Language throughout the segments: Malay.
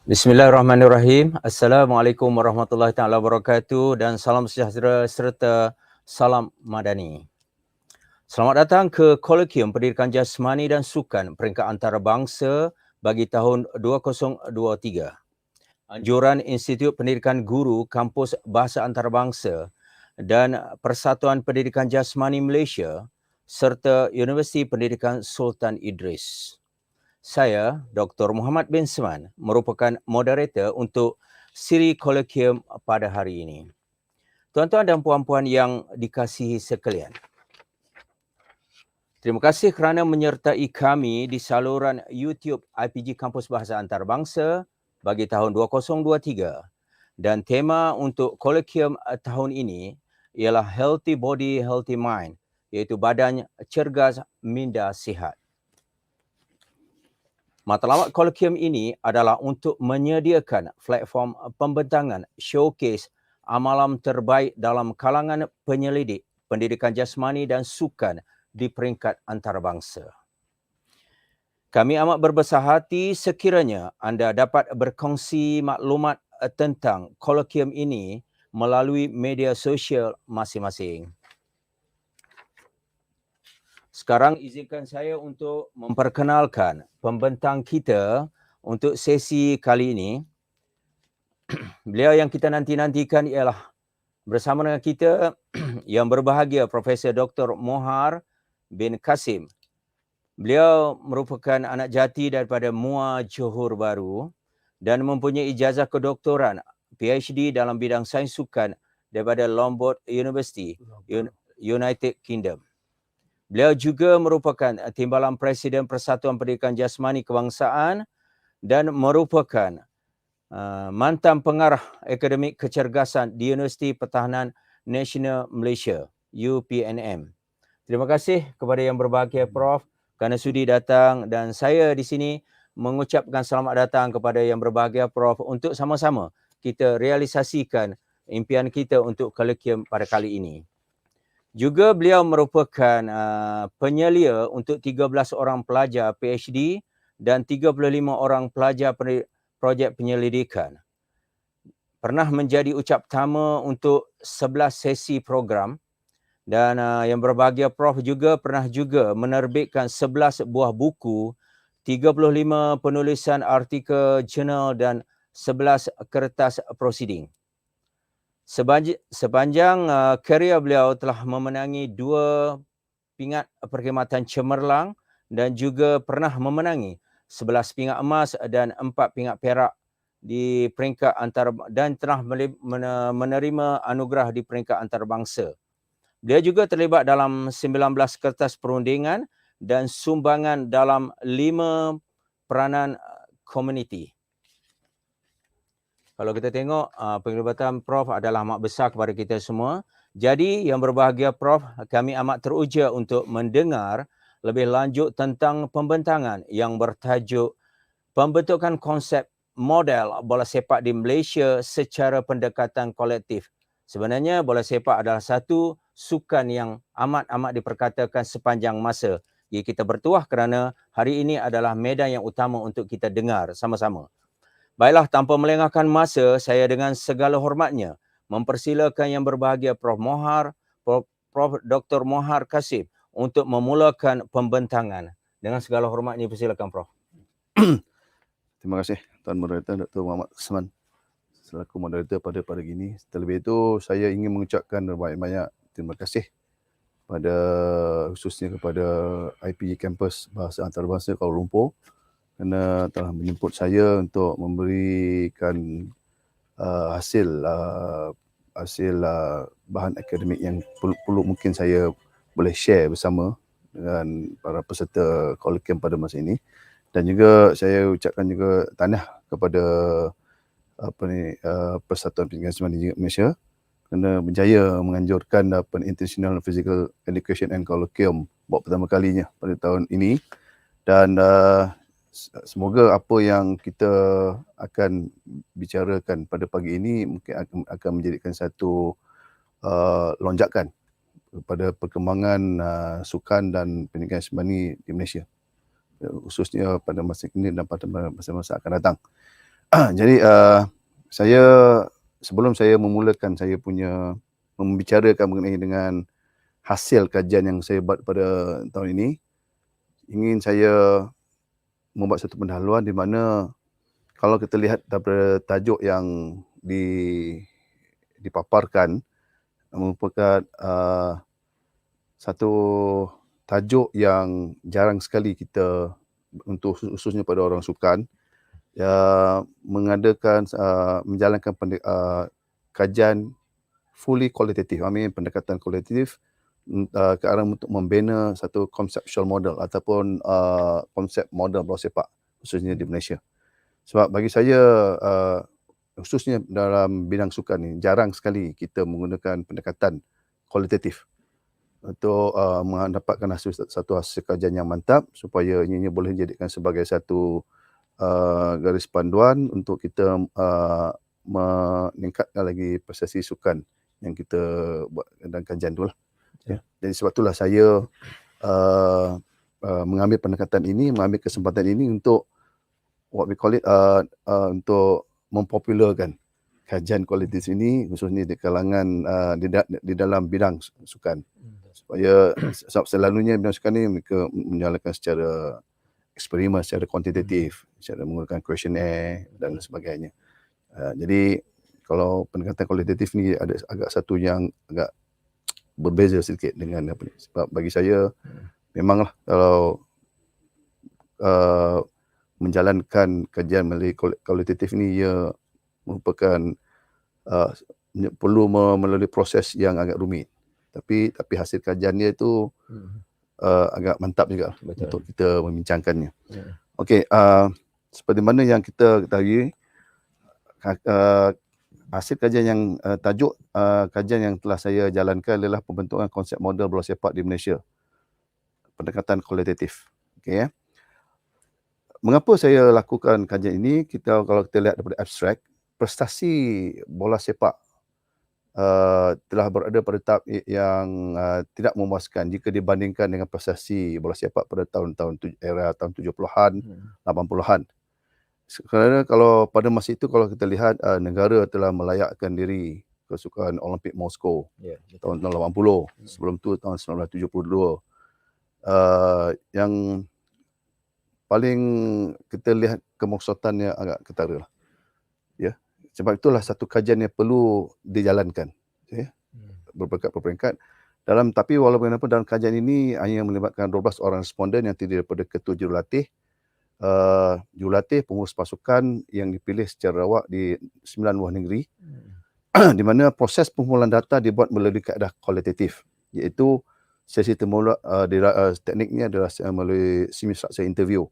Bismillahirrahmanirrahim. Assalamualaikum warahmatullahi taala wabarakatuh dan salam sejahtera serta salam madani. Selamat datang ke Kolokium Pendidikan Jasmani dan Sukan Peringkat Antarabangsa bagi tahun 2023. Anjuran Institut Pendidikan Guru Kampus Bahasa Antarabangsa dan Persatuan Pendidikan Jasmani Malaysia serta Universiti Pendidikan Sultan Idris. Saya, Dr. Muhammad bin Seman, merupakan moderator untuk siri kolokium pada hari ini. Tuan-tuan dan puan-puan yang dikasihi sekalian, terima kasih kerana menyertai kami di saluran YouTube IPG Kampus Bahasa Antarabangsa bagi tahun 2023. Dan tema untuk kolokium tahun ini ialah Healthy Body, Healthy Mind, iaitu badan cergas, minda sihat. Matlamat kolokium ini adalah untuk menyediakan platform pembentangan showcase amalan terbaik dalam kalangan penyelidik pendidikan jasmani dan sukan di peringkat antarabangsa. Kami amat berbesar hati sekiranya anda dapat berkongsi maklumat tentang kolokium ini melalui media sosial masing-masing. Sekarang izinkan saya untuk memperkenalkan pembentang kita untuk sesi kali ini. Beliau yang kita nanti-nantikan ialah bersama dengan kita yang berbahagia Profesor Dr. Mohar bin Kasim. Beliau merupakan anak jati daripada MUA Johor Bahru dan mempunyai ijazah kedoktoran PhD dalam bidang sains sukan daripada Lombard University, United Kingdom. Beliau juga merupakan Timbalan Presiden Persatuan Pendidikan Jasmani Kebangsaan dan merupakan mantan pengarah akademik kecergasan di Universiti Pertahanan Nasional Malaysia, UPNM. Terima kasih kepada yang berbahagia Prof kerana sudi datang dan saya di sini mengucapkan selamat datang kepada yang berbahagia Prof untuk sama-sama kita realisasikan impian kita untuk kolokium pada kali ini. Juga beliau merupakan penyelia untuk 13 orang pelajar PhD dan 35 orang pelajar projek penyelidikan. Pernah menjadi ucap tama untuk 11 sesi program dan yang berbahagia Prof juga pernah juga menerbitkan 11 buah buku, 35 penulisan artikel jurnal dan 11 kertas prosiding. Sepanjang karier beliau telah memenangi 2 pingat perkhidmatan cemerlang dan juga pernah memenangi 11 pingat emas dan 4 pingat perak di peringkat dan telah menerima anugerah di peringkat antarabangsa. Dia juga terlibat dalam 19 kertas perundingan dan sumbangan dalam 5 peranan komuniti. Kalau kita tengok penglibatan Prof adalah amat besar kepada kita semua. Jadi yang berbahagia Prof, kami amat teruja untuk mendengar lebih lanjut tentang pembentangan yang bertajuk Pembentukan Konsep Model Bola Sepak di Malaysia secara pendekatan kolektif. Sebenarnya bola sepak adalah satu sukan yang amat-amat diperkatakan sepanjang masa. Jadi kita bertuah kerana hari ini adalah medan yang utama untuk kita dengar sama-sama. Baiklah, tanpa melengahkan masa, saya dengan segala hormatnya mempersilakan yang berbahagia Prof. Mohar, Prof. Dr. Mohar Kasim untuk memulakan pembentangan. Dengan segala hormatnya, persilakan Prof. Terima kasih Tuan Moderator Dr. Muhammad Seman selaku moderator pada pagi ini. Terlebih itu, saya ingin mengucapkan banyak-banyak terima kasih pada khususnya kepada IPG Kampus Bahasa Antarabangsa Kuala Lumpur kerana telah menjemput saya untuk memberikan hasil bahan akademik yang perlu mungkin saya boleh share bersama dengan para peserta kolokium pada masa ini. Dan juga saya ucapkan juga tahniah kepada Persatuan Pendidikan Jasmani Malaysia kerana berjaya menganjurkan International Physical Education and Colloquium buat pertama kalinya pada tahun ini. Dan semoga apa yang kita akan bicarakan pada pagi ini mungkin akan menjadikan satu lonjakan kepada perkembangan sukan dan pendidikan jasmani di Malaysia, khususnya pada masa kini dan pada masa-masa akan datang. Jadi saya sebelum saya memulakan saya punya membicarakan mengenai dengan hasil kajian yang saya buat pada tahun ini, ingin saya membuat satu pendahuluan di mana kalau kita lihat daripada tajuk yang dipaparkan merupakan satu tajuk yang jarang sekali kita untuk khususnya pada orang sukan mengadakan menjalankan kajian fully kualitatif. Pendekatan kualitatif ke arah untuk membina satu conceptual model ataupun konsep model bola sepak khususnya di Malaysia. Sebab bagi saya khususnya dalam bidang sukan ni jarang sekali kita menggunakan pendekatan kualitatif untuk mendapatkan satu hasil kajian yang mantap supaya ianya boleh dijadikan sebagai satu garis panduan untuk kita meningkatkan lagi prestasi sukan yang kita buat dalam kajian tu lah. Ya. Jadi sebab itulah saya mengambil pendekatan ini, mengambil kesempatan ini untuk what we call it untuk mempopularkan kajian kualitatif ini khususnya di kalangan di dalam bidang sukan. Supaya selalunya bidang sukan ni mereka menjalankan secara eksperimen, secara kuantitatif, secara menggunakan questionnaire dan sebagainya. Jadi kalau pendekatan kualitatif ni ada agak satu yang agak berbeza sedikit dengan apa ni. Sebab bagi saya memanglah kalau menjalankan kajian melalui kualitatif ni ia merupakan perlu melalui proses yang agak rumit. Tapi hasil kajian dia itu agak mantap juga untuk kita membincangkannya. Okey, seperti mana yang kita ketahui, hasil kajian yang tajuk kajian yang telah saya jalankan adalah pembentukan konsep model bola sepak di Malaysia. Pendekatan kualitatif. Okey ya. Mengapa saya lakukan kajian ini? Kalau kita lihat daripada abstrak, prestasi bola sepak telah berada pada tahap yang tidak memuaskan jika dibandingkan dengan prestasi bola sepak pada tahun-tahun era tahun 70-an, 80-an. Kerana kalau pada masa itu kalau kita lihat negara telah melayakkan diri ke sukan Olimpik Moskow tahun 80, sebelum tu tahun 1972. Yang paling kita lihat kemaksudannya agak ketara lah. Ya. Sebab itulah satu kajian yang perlu dijalankan. Okay. Berperingkat. Tapi walaupun apa dalam kajian ini hanya melibatkan 12 orang responden yang terdiri daripada ketua jurulatih, pengurus pasukan yang dipilih secara rawak di 9 buah negeri. Di mana proses pengumpulan data dibuat melalui kaedah kualitatif, iaitu sesi temula tekniknya adalah melalui semi-structure interview.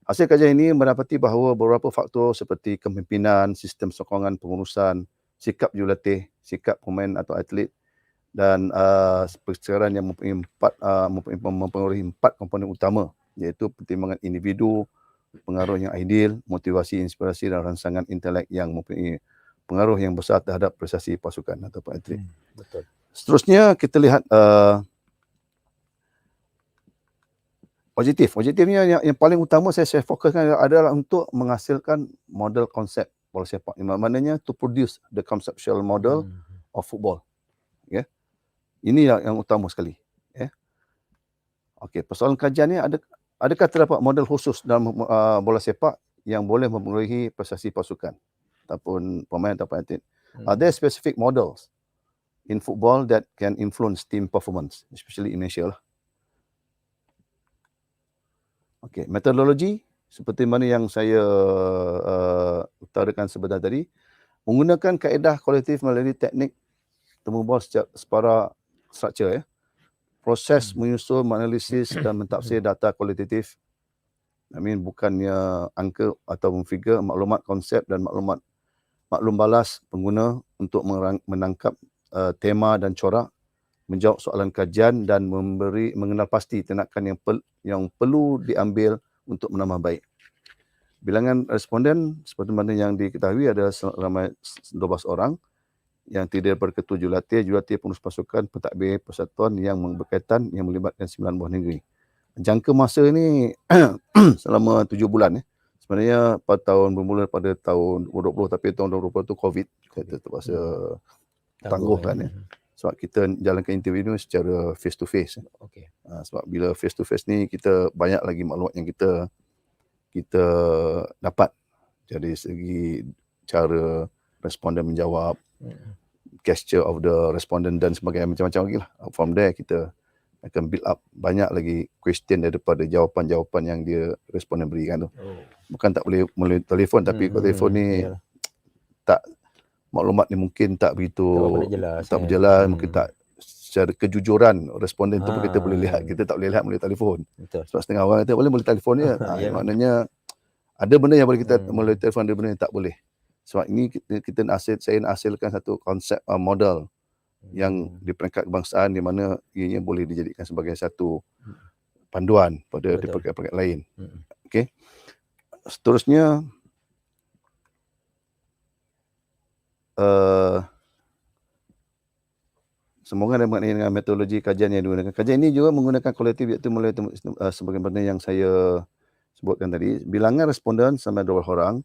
Hasil kajian ini mendapati bahawa beberapa faktor seperti kepimpinan, sistem sokongan pengurusan, sikap jurulatih, sikap pemain atau atlet dan persekitaran yang mempengaruhi 4 komponen utama, iaitu pertimbangan individu, pengaruh yang ideal, motivasi, inspirasi dan rangsangan intelek yang mempunyai pengaruh yang besar terhadap prestasi pasukan ataupun atlet. Betul. Seterusnya kita lihat Objektifnya yang paling utama saya fokuskan adalah untuk menghasilkan model konsep bola sepak. Maknanya to produce the conceptual model of football. Ya. Ini yang utama sekali. Ya. Okey, persoalan kajian ni adakah terdapat model khusus dalam bola sepak yang boleh mempengaruhi prestasi pasukan ataupun pemain ataupun atlet? Are there specific models in football that can influence team performance, especially in Malaysia lah? Okey, metodologi seperti mana yang saya utarakan sebentar tadi, menggunakan kaedah kualitatif melalui teknik temu bola secara struktur ya. Proses menyusun, menganalisis dan mentafsir data kualitatif. Bukannya angka atau figure, maklumat konsep dan maklum balas pengguna untuk menangkap tema dan corak, menjawab soalan kajian dan mengenal pasti tindakan yang perlu diambil untuk menambah baik. Bilangan responden seperti mana yang diketahui ada ramai 12 orang yang terdiri daripada ketua jurulatih, pengurus pasukan, pentadbir persatuan yang berkaitan yang melibatkan 9 buah negeri. Jangka masa ini selama 7 bulan Sebenarnya bermula pada tahun 2020, tapi tahun 2020 tu COVID. Kita terpaksa tangguh kan ya. Sebab kita jalankan interview ni secara face to face. Okey. Sebab bila face to face ni kita banyak lagi maklumat yang kita dapat dari segi cara responden menjawab, gesture of the respondent dan sebagainya, macam-macam lagi lah. From there kita akan build up banyak lagi question daripada jawapan-jawapan yang dia responden berikan tu. Bukan tak boleh melalui telefon, tapi kalau telefon ni tak, maklumat ni mungkin tak begitu, tak berjelas, mungkin tak secara kejujuran responden tu pun kita boleh lihat, kita tak boleh lihat melalui telefon. Betul. Sebab setengah orang kata boleh melalui telefon je. Maknanya ada benda yang boleh kita melalui telefon, ada benda yang tak boleh. Sebab ini saya nak hasilkan satu konsep model yang di peringkat kebangsaan, di mana ianya boleh dijadikan sebagai satu panduan pada di peringkat-peringkat lain. Okey. Seterusnya semoga ada mengenai dengan metodologi kajian yang digunakan. Kajian ini juga menggunakan kolektif, iaitu mulai sebagaimana yang saya sebutkan tadi, bilangan responden sampai 12 orang.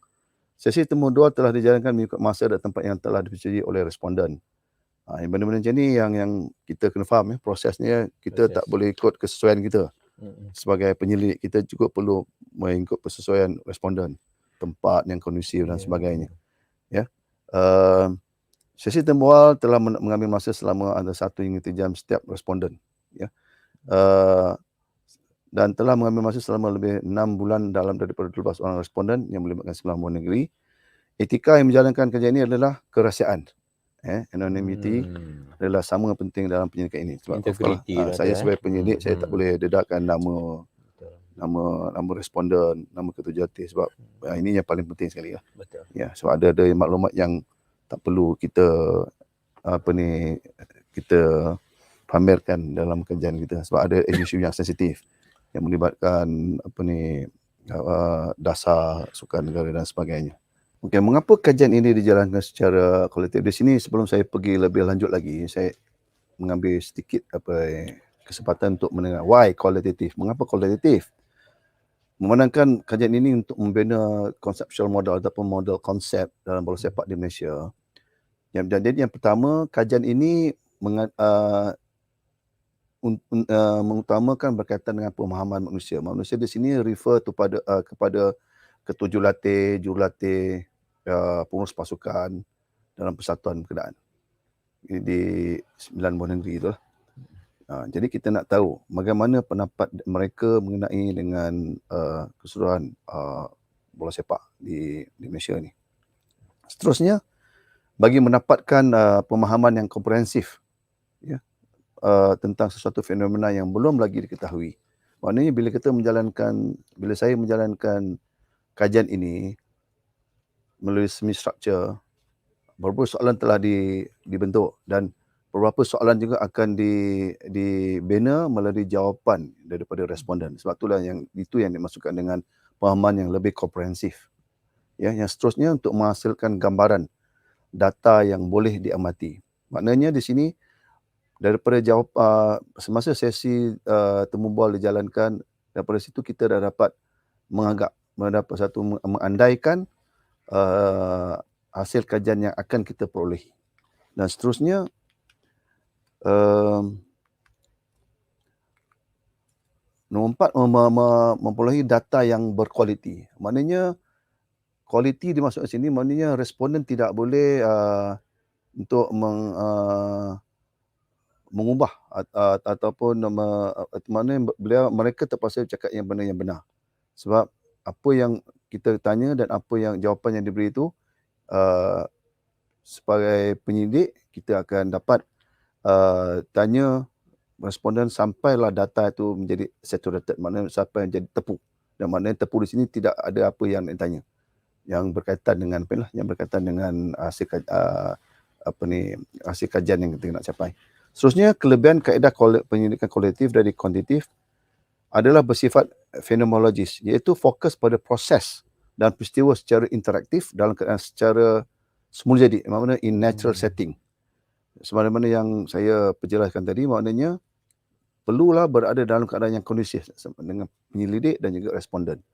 Sesi temu dua telah dijalankan mengikut masa dan tempat yang telah disetujui oleh responden. Benda-benda macam ni yang kita kena faham ya, prosesnya kita tak boleh ikut kesesuaian kita. Sebagai penyelidik, kita juga perlu mengikut persesuaian responden, tempat yang kondusif dan sebagainya. Ya. Sesi temu awal telah mengambil masa selama antara 1 hingga 3 jam setiap responden. Ya. Dan telah mengambil masa selama lebih 6 bulan dalam daripada 12 orang responden yang melibatkan 9 buah negeri. Etika yang menjalankan kerja ini adalah kerahsiaan. Anonymity adalah sama penting dalam penyelidikan ini. Sebab saya sebagai penyidik, saya tak boleh dedakkan nama responden, nama ketua jati, sebab ini yang paling penting sekali lah. Betul. Ya, sebab ada maklumat yang tak perlu kita kita pamerkan dalam kerjaan kita, sebab ada isu yang sensitif yang melibatkan dasar sukan negara dan sebagainya. Okey, mengapa kajian ini dijalankan secara kolektif? Di sini sebelum saya pergi lebih lanjut lagi, saya mengambil sedikit kesempatan untuk mendengar why kualitatif. Mengapa kualitatif? Memandangkan kajian ini untuk membina conceptual model ataupun model konsep dalam bola sepak di Malaysia. Jadi yang pertama, kajian ini mengutamakan berkaitan dengan pemahaman manusia. Manusia di sini refer kepada ketua jurulatih, pengurus pasukan dalam persatuan berkenaan. Ini di 9 buah negeri itu. Jadi kita nak tahu bagaimana pendapat mereka mengenai dengan keseluruhan bola sepak di Malaysia ni. Seterusnya, bagi mendapatkan pemahaman yang komprehensif, ya, tentang sesuatu fenomena yang belum lagi diketahui. Maknanya bila saya menjalankan kajian ini melalui semi structure, beberapa soalan telah dibentuk dan beberapa soalan juga akan dibina melalui jawapan daripada responden. Sebab itulah itu yang dimaksudkan dengan pemahaman yang lebih komprehensif. Ya, yang seterusnya untuk menghasilkan gambaran data yang boleh diamati. Maknanya di sini daripada semasa sesi temu bual dijalankan, daripada situ kita dah dapat mengandaikan hasil kajian yang akan kita peroleh. Dan seterusnya, nombor 4, memperolehi data yang berkualiti. Maknanya kualiti dimaksud sini, maknanya responden tidak boleh untuk mengubah ataupun mereka terpaksa cakap yang benar. Sebab apa yang kita tanya dan apa yang jawapan yang diberi itu, sebagai penyidik kita akan dapat tanya responden sampailah data itu menjadi saturated, maknanya sampai jadi tepu. Dan maknanya tepu di sini tidak ada apa yang nak tanya yang berkaitan dengan hasil kajian yang kita nak capai. Seterusnya, kelebihan kaedah penyelidikan kolektif dari kuantitatif adalah bersifat fenomenologis, iaitu fokus pada proses dan peristiwa secara interaktif dalam keadaan secara semula jadi, maknanya in natural setting. Sebagaimana yang saya perjelaskan tadi, maknanya perlulah berada dalam keadaan yang kondusif dengan penyelidik dan juga responden.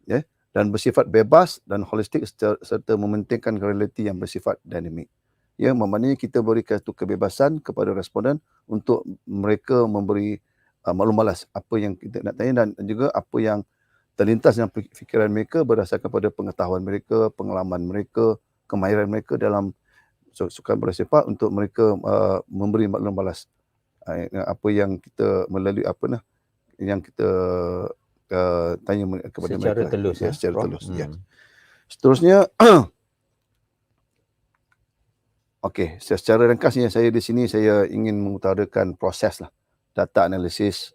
Ya. dan bersifat bebas dan holistik serta mementingkan realiti yang bersifat dinamik. Ya, maknanya kita beri satu kebebasan kepada responden untuk mereka memberi maklum balas apa yang kita nak tanya, dan juga apa yang terlintas dalam fikiran mereka berdasarkan pada pengetahuan mereka, pengalaman mereka, kemahiran mereka dalam sukan bola sepak, untuk mereka memberi maklum balas apa yang kita melalui yang kita tanya kepada Secara mereka. telus, Ya, secara Prof? telus. Ya. Seterusnya, okey, secara ringkasnya saya di sini saya ingin mengutarakan proses data analisis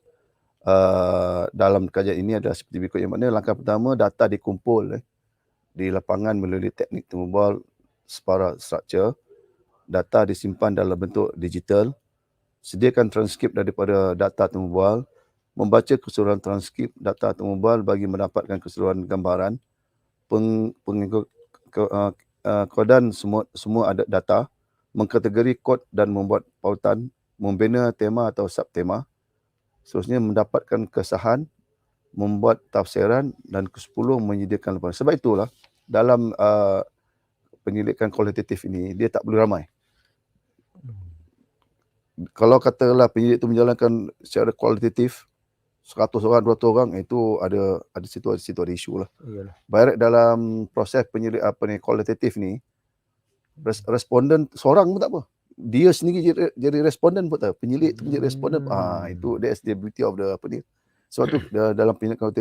dalam kajian ini adalah seperti berikut, yang mana langkah pertama, data dikumpul di lapangan melalui teknik temu bual separah structure. Data disimpan dalam bentuk digital. Sediakan transkrip daripada data temu bual. Membaca keseluruhan transkrip data temu bual bagi mendapatkan keseluruhan gambaran. Kodan semua ada data. Mengkategori kod dan membuat pautan. Membina tema atau subtema. Seterusnya mendapatkan kesahan, membuat tafsiran, dan ke-10 menyediakan laporan. Sebab itulah dalam penyelidikan kualitatif ini dia tak perlu ramai. Kalau katalah penyelidik itu menjalankan secara kualitatif 100 orang, 200 orang, itu ada situ ada isu lah. Iyalah. Baik dalam proses penyelidik kualitatif ni, responden seorang pun tak apa. Dia sendiri jadi responden pun tak. Penyelidik tu menjadi responden. Itu that's the beauty of the sebab tu dalam penyelidikan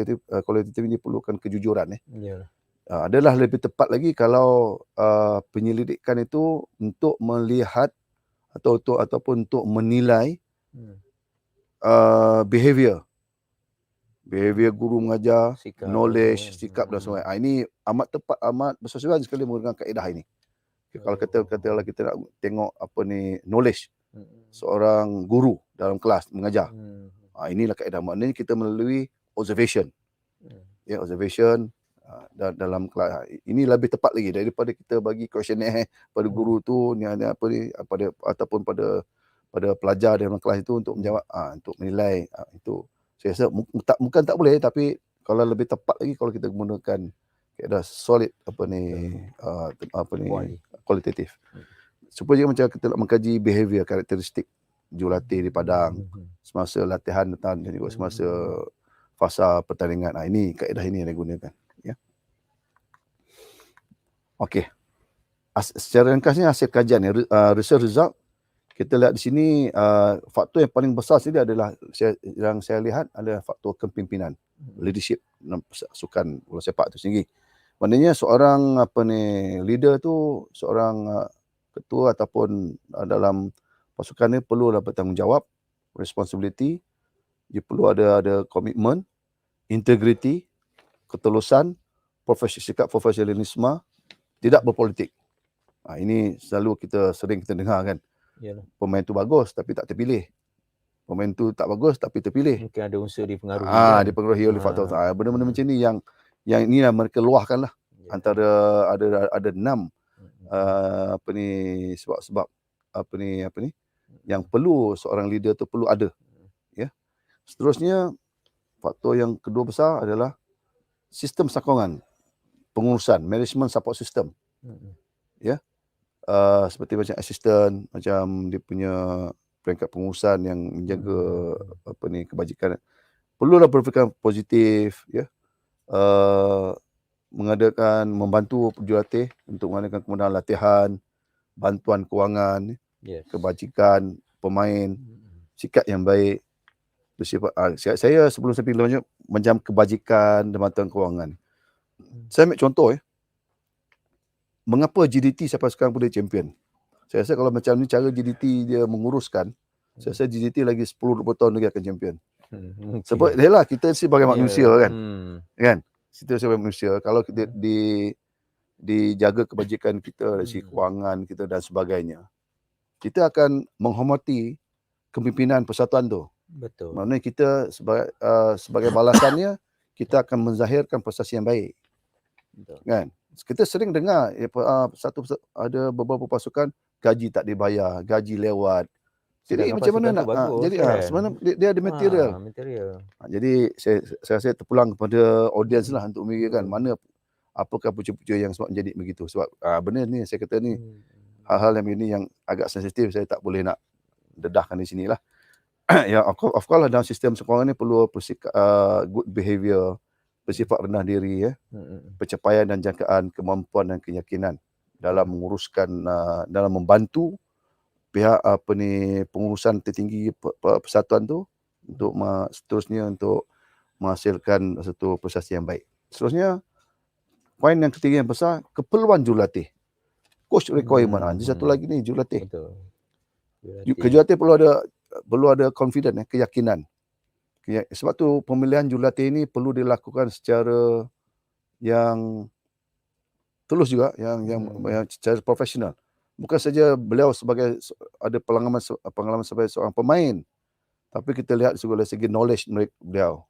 kualitatif ini perlukan kejujuran. Iyalah. Adalah lebih tepat lagi kalau penyelidikan itu untuk melihat ataupun untuk menilai behavior guru mengajar, Sikap, knowledge, sikap dan sebagainya. Ini amat tepat, amat bersesuaian sekali menggunakan kaedah ini. Kalau katalah kita nak tengok knowledge seorang guru dalam kelas mengajar. Inilah kaedah, maknanya kita melalui observation. Ya, observation dalam kelas. Ini lebih tepat lagi daripada kita bagi questionnaire pada guru tu ataupun pada pelajar dalam kelas itu untuk menjawab, untuk menilai. Itu saya rasa bukan tak boleh, tapi kalau lebih tepat lagi kalau kita menggunakan kaedah solid kualitatif. Supaya macam kita nak mengkaji behavior, karakteristik jurulatih di padang semasa latihan dan juga semasa fasa pertandingan. Ini kaedah ini yang digunakan. Ya. Okey. Secara ringkasnya hasil kajian research result, kita lihat di sini faktor yang paling besar sini adalah yang saya lihat adalah faktor kepimpinan, leadership dalam sukan bola sepak itu sendiri. Maknanya seorang leader tu, seorang ketua ataupun dalam pasukan ni perlulah bertanggungjawab, responsibility, dia perlu ada komitmen, integriti, ketulusan, sikap profesionalisme, tidak berpolitik. Ini selalu sering kita dengar kan. Yalah. Pemain tu bagus tapi tak terpilih. Pemain tu tak bagus tapi terpilih. Mungkin ada unsur dipengaruhi. Dipengaruhi oleh faktor. Benda-benda macam ni yang inilah mereka luahkanlah. Antara ada 6 sebab yang perlu seorang leader tu perlu ada. Ya. Seterusnya, faktor yang kedua besar adalah sistem sokongan, pengurusan, management support system. Ya. Seperti macam assistant, macam dia punya peringkat pengurusan yang menjaga kebajikan. Perlulah berfikiran positif, ya. Membantu jurulatih untuk mengadakan kemudahan latihan, bantuan kewangan, kebajikan pemain, sikap yang baik, bersifat. Saya sebelum saya pergi macam kebajikan dan bantuan kewangan. Saya ambil contoh mengapa GDT sampai sekarang boleh champion. Saya rasa kalau macam ni cara GDT dia menguruskan, saya rasa GDT lagi 10-20 tahun lagi akan champion. Sebab yalah, kita sebagai manusia kan. Kan? Kita sebagai manusia, kalau kita dijaga kebajikan kita dari segi kewangan kita dan sebagainya, kita akan menghormati kepimpinan persatuan tu. Betul. Maknanya kita sebagai balasannya kita akan menzahirkan prestasi yang baik. Betul. Kan? Kita sering dengar ada beberapa pasukan gaji tak dibayar, gaji lewat. Jadi macam mana nak jadi sebenarnya dia ada material. Material. Jadi saya rasa terpulang kepada audiens lah untuk memikirkan mana apakah punca-punca yang sebab menjadi begitu. Sebab benda ni saya kata ni hal-hal yang begini yang agak sensitif, saya tak boleh nak dedahkan di sini lah. Ya, of course lah, dalam sistem sekolah ni perlu good behavior, bersifat rendah diri, pencapaian dan jangkaan kemampuan dan keyakinan dalam menguruskan, dalam membantu pihak pengurusan tertinggi persatuan tu untuk seterusnya untuk menghasilkan satu prestasi yang baik. Seterusnya, poin yang ketiga yang besar, keperluan jurulatih. Coach requirement. Jadi satu lagi ni jurulatih. Betul. Jurulatih perlu ada confident, keyakinan. Sebab tu pemilihan jurulatih ini perlu dilakukan secara yang tulus juga, yang secara profesional. Bukan saja beliau sebagai ada pengalaman sebagai seorang pemain, tapi kita lihat segala segi knowledge beliau.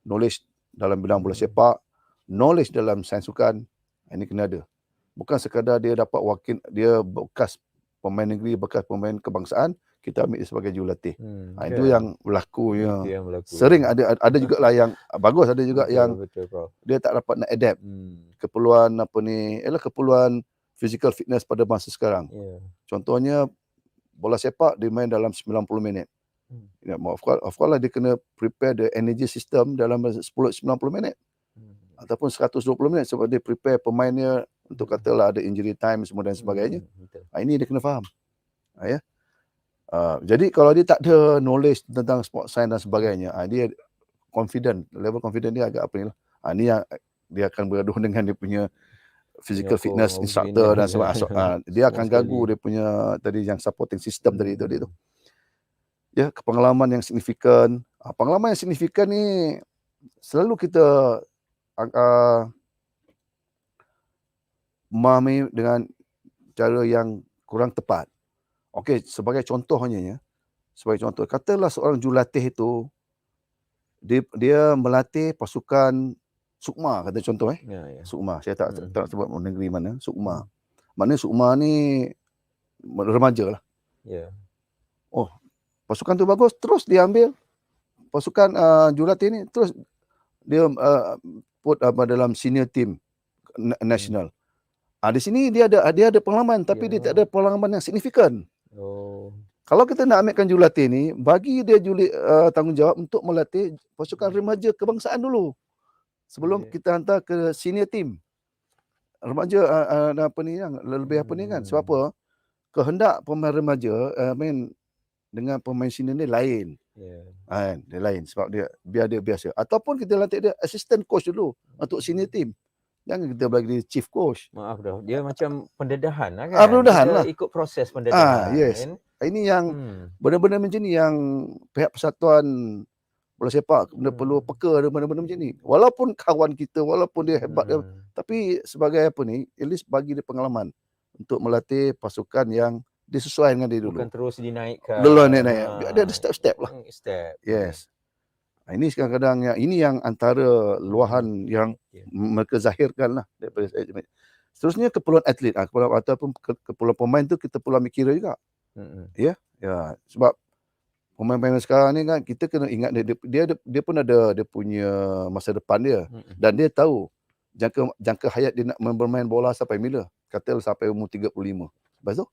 Knowledge dalam bidang bola sepak, knowledge dalam sains sukan, ini kena ada. Bukan sekadar dia dapat dia bekas pemain negeri, bekas pemain kebangsaan, kita ambil dia sebagai jurulatih. Itu yang berlaku ya. Sering ada juga lah yang bagus, ada juga yang dia tak dapat nak adapt. Keperluan keperluan physical fitness pada masa sekarang. Contohnya bola sepak dia main dalam 90 minit. Ya, of course lah dia kena prepare the energy system dalam 90 minit. Ataupun 120 minit sebab dia prepare pemainnya untuk katalah ada injury time semua dan sebagainya. Ini dia kena faham. Ya. Jadi kalau dia tak ada knowledge tentang sport science dan sebagainya, dia level confident dia agak apa ni lah. Ini yang dia akan bergaduh dengan dia punya physical fitness instructor dan sebagainya. Dia akan ganggu dia punya tadi yang supporting system tadi itu. Ya, pengalaman yang signifikan. Pengalaman yang signifikan ni selalu kita memahami dengan cara yang kurang tepat. Okey, sebagai contohnya, katalah seorang jurulatih itu dia melatih pasukan Sukma, kata contoh Sukma, saya tak sebut negeri mana, Sukma. Maknanya Sukma ni remaja lah. Oh, pasukan tu bagus, terus dia ambil pasukan jurulatih ni, terus dia put dalam senior team national. Di sini dia ada pengalaman, tapi dia tak ada pengalaman yang signifikan. Kalau kita nak ambilkan jurulatih ni, bagi dia tanggungjawab untuk melatih pasukan remaja kebangsaan dulu. Sebelum kita hantar ke senior team. Remaja yang lebih kan. Sebab apa? Kehendak pemain remaja main dengan pemain senior ni lain. Dia lain sebab biar dia biasa. Ataupun kita latih dia assistant coach dulu untuk senior team. Jangan kita bagi dia chief coach. Maaf dah, dia macam pendedahan lah kan. Pendedahan kita lah. Ikut proses pendedahan. Yes. Kan? Ini yang benda-benda macam ni yang pihak persatuan bola sepak perlu peka ada benda-benda macam ni. Walaupun kawan kita, walaupun dia hebat, tapi sebagai apa ni, at least bagi dia pengalaman untuk melatih pasukan yang disesuaikan dengan dia dulu. Bukan terus dinaikkan. Dulu naik. Dia ada step-step lah. Step. Yes. Ini kadang-kadang ini yang antara luahan yang mereka zahirkan lah daripada saya. Seterusnya keperluan atlet ataupun keperluan pemain tu kita perlu ambil kira juga. Ya. Sebab pemain-pemain sekarang ni kan kita kena ingat dia pun ada dia punya masa depan dia dan dia tahu jangka hayat dia nak bermain bola sampai bila. Katalah sampai umur 35. Lepas tu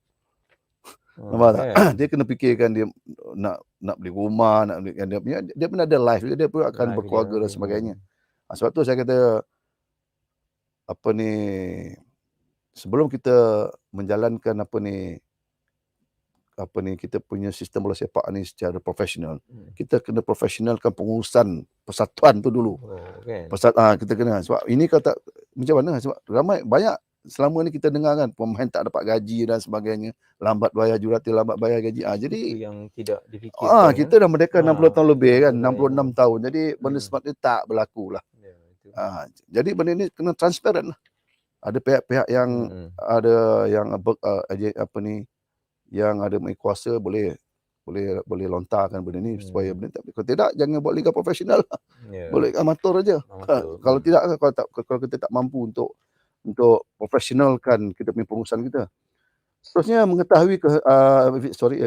nampak tak? Dia kena fikirkan dia nak beli rumah, nak beli, dia pun ada life, dia pun akan berkeluarga dan sebagainya. Sebab tu saya kata sebelum kita menjalankan kita punya sistem bola sepak ni secara profesional, kita kena profesionalkan pengurusan persatuan tu dulu. Kita kena, sebab ini kata macam mana, sebab banyak selama ni kita dengar kan pemain tak dapat gaji dan sebagainya, lambat bayar jurulatih, lambat bayar gaji. Jadi itu yang tidak difikirkan. Kita dah merdeka 60 tahun lebih kan, 66 tahun. Jadi benda seperti itu tak berlaku lah. Jadi benda ni kena transparent lah. Ada pihak-pihak yang ada yang yang ada kuasa boleh lontarkan benda ni supaya benda tak. Kalau tidak, jangan buat liga profesional lah. Boleh amatur aja. Kalau tidak, kalau kita tak mampu untuk profesionalkan kita punya pengurusan kita. Seterusnya mengetahui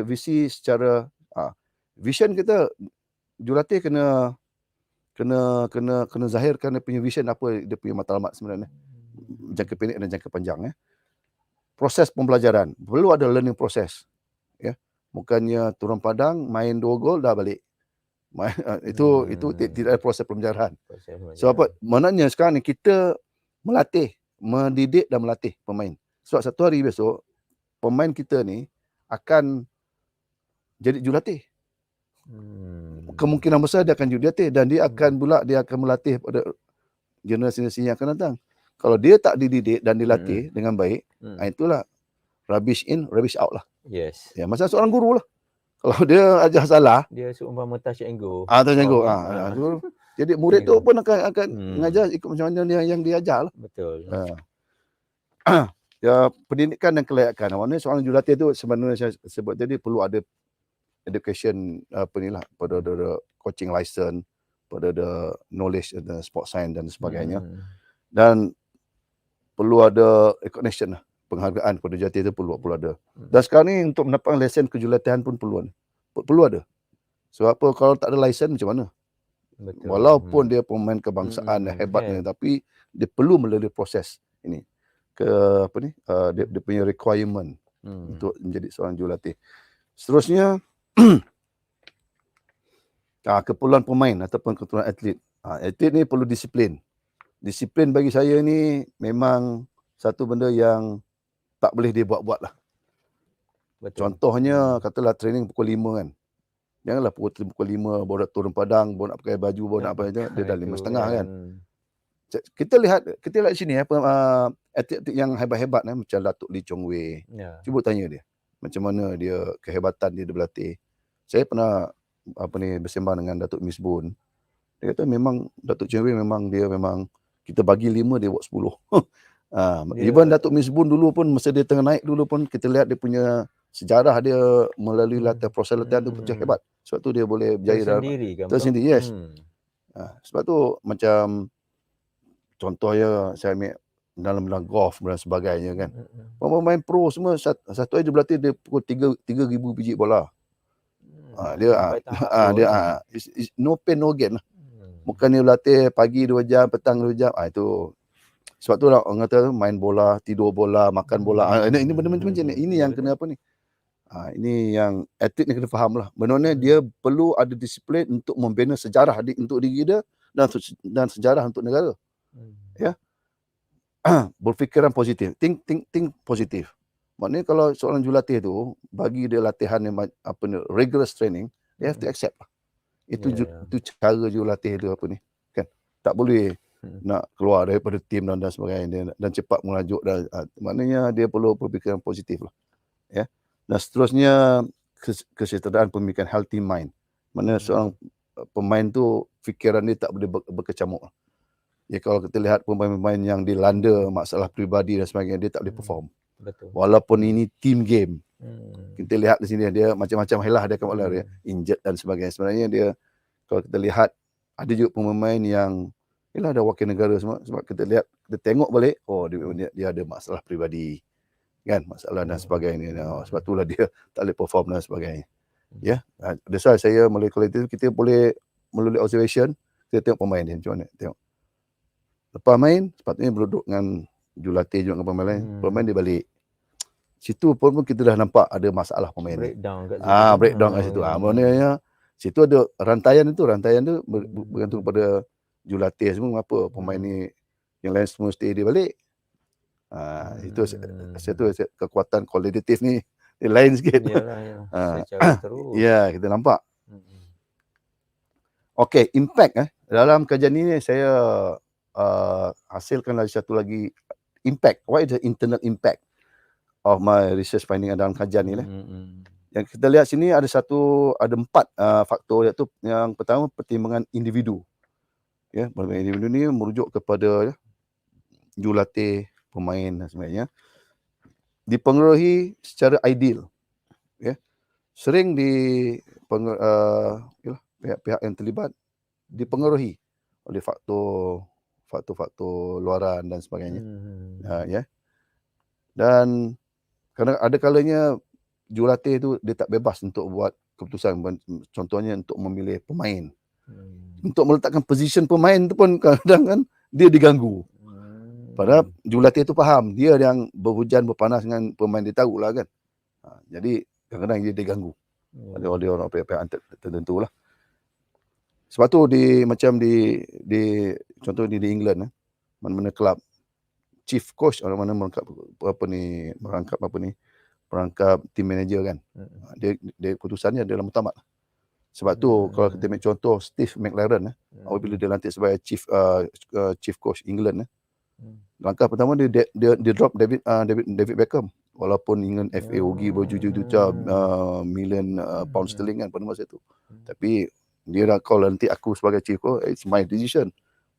visi secara vision kita, jurulatih kena zahirkan dia punya vision, apa dia punya matlamat sebenarnya. jangka pendek dan jangka panjang ya. Proses pembelajaran, perlu ada learning process ya. Bukannya turun padang main 2 gol dah balik. Itu tidak ada proses pembelajaran. Sebab apa? Maknanya sekarang ni kita melatih, mendidik dan melatih pemain. Sebab satu hari besok pemain kita ni akan jadi jurulatih. Kemungkinan besar dia akan jurulatih dan dia akan melatih pada generasi yang akan datang. Kalau dia tak dididik dan dilatih dengan baik, itulah rubbish in, rubbish out lah. Yes. Ya, macam seorang guru lah. Kalau dia ajar salah, Dia seumpama touch and go. touch and go. Jadi murid tu pun akan mengajar ikut macam mana yang dia ajar lah. Betul. Ya, pendidikan dan kelayakan. Maknanya seorang jurulatih tu sebenarnya saya sebut tadi perlu ada education pada ada coaching license, pada ada knowledge ada sport science dan sebagainya. Dan perlu ada recognition lah, penghargaan pada jurulatih itu perlu ada. Dan sekarang ni untuk mendapatkan lesen kejurulatihan pun perlu ada. Sebab apa, kalau tak ada lesen macam mana? Betul. Walaupun dia pemain kebangsaan hebatnya, tapi dia perlu melalui proses ini dia punya requirement untuk menjadi seorang jurulatih. Seterusnya keperluan pemain ataupun keperluan atlet. Atlet ni perlu disiplin. Disiplin bagi saya ni memang satu benda yang tak boleh dia buat-buat lah. Betul. Contohnya katalah training pukul 5 kan. Janganlah pukul 5 baru nak turun padang, baru nak pakai baju, baru nak apa aja, dia dah 5:30 kan. Kita lihat di sini atlet yang hebat-hebat macam Datuk Lee Chong Wei. Cuba tanya dia macam mana dia kehebatan dia berlatih. Saya pernah bersembang dengan Datuk Misbun. Dia kata memang Datuk Chong Wei memang kita bagi 5 dia buat 10. Even Datuk Misbun dulu pun masa dia tengah naik dulu pun kita lihat dia punya sejarah dia melalui proses latihan tu macam hebat. Sebab tu dia boleh berjaya tersendiri. Yes. Sebab tu macam contohnya saya ambil dalam golf dan sebagainya kan. Pemain pro semua satu hari dia berlatih dia pukul 3,000 biji bola. Dia no pain no gain lah. Bukan dia berlatih pagi 2 jam, petang 2 jam. Itu sebab tu lah orang kata main bola, tidur bola, makan bola. Ini benda-benda macam ni. Ini yang kena apa ni? Ini yang atlet ni kena faham lah. Benarnya dia perlu ada disiplin untuk membina sejarah untuk diri dia dan sejarah untuk negara. Ya. Berfikiran positif. Think positif. Maknanya kalau seorang jurulatih tu bagi dia latihan yang rigorous training, they have to accept lah. Itu cara jurulatih tu kan. Tak boleh nak keluar daripada tim dan sebagainya dan cepat merajuk maknanya dia perlu berfikiran positif lah. Ya. Dan seterusnya kesejahteraan pemikiran, healthy mind. Maknanya seorang pemain tu fikiran dia tak boleh berkecamuk. Ya, kalau kita lihat pemain-pemain yang dilanda masalah peribadi dan sebagainya, dia tak boleh perform. Betul. Walaupun ini team game. Kita lihat di sini dia macam-macam helah dia akan buat, dia injured dan sebagainya. Sebenarnya dia kalau kita lihat ada juga pemain yang ada wakil negara semua, sebab kita tengok balik dia ada masalah peribadi kan, masalah dan sebagainya. Sebab itulah dia tak boleh perform dan sebagainya. Ya, that's why saya melalui kolektif kita boleh melalui observation kita tengok pemain dia macam mana. Tengok lepas main sepatutnya berduduk dengan jurulatih juga dengan pemain lain. Pemain dia balik. Situ pun kita dah nampak ada masalah pemain. Breakdown kat situ. Breakdown kat situ. Maknanya situ ada rantaian tu bergantung pada jurulatih semua apa pemain ni yang lain semua stay dia balik. Itu kekuatan kualitatif ni dia lain sikit. Secara terus. Ya, kita nampak. Okey, impact dalam kajian ini saya hasilkan lagi satu lagi impact. What is the internal impact of my research finding dalam kajian ni Yang kita lihat sini ada 4 faktor, iaitu yang pertama pertimbangan individu. Ya, pertimbangan individu ni merujuk kepada jurulatih, pemain dan sebagainya. Dipengaruhi secara ideal. Ya. Sering pihak-pihak yang terlibat dipengaruhi oleh faktor luaran dan sebagainya. Ya. Dan kerana ada kalanya jurulatih tu dia tak bebas untuk buat keputusan, contohnya untuk memilih pemain. Untuk meletakkan position pemain tu pun kadang-kadang kan dia diganggu. Padahal jurulatih tu faham, dia yang berhujan berpanas dengan pemain dia tahulah kan. Jadi kadang-kadang dia ganggu. Ada orang pihak-pihak tertentu lah. Sebab tu macam di contoh di England, mana-mana kelab, chief coach orang mana merangkap team manager kan. Dia keputusannya adalah muktamad. Sebab tu kalau kita ambil contoh Steve McLaren, apabila dia lantik sebagai chief coach England, langkah pertama dia drop David Beckham, walaupun England FA rugi berjuta-juta million pound sterling kan pada masa itu. Tapi dia dah call nanti aku sebagai chief coach, it's my decision.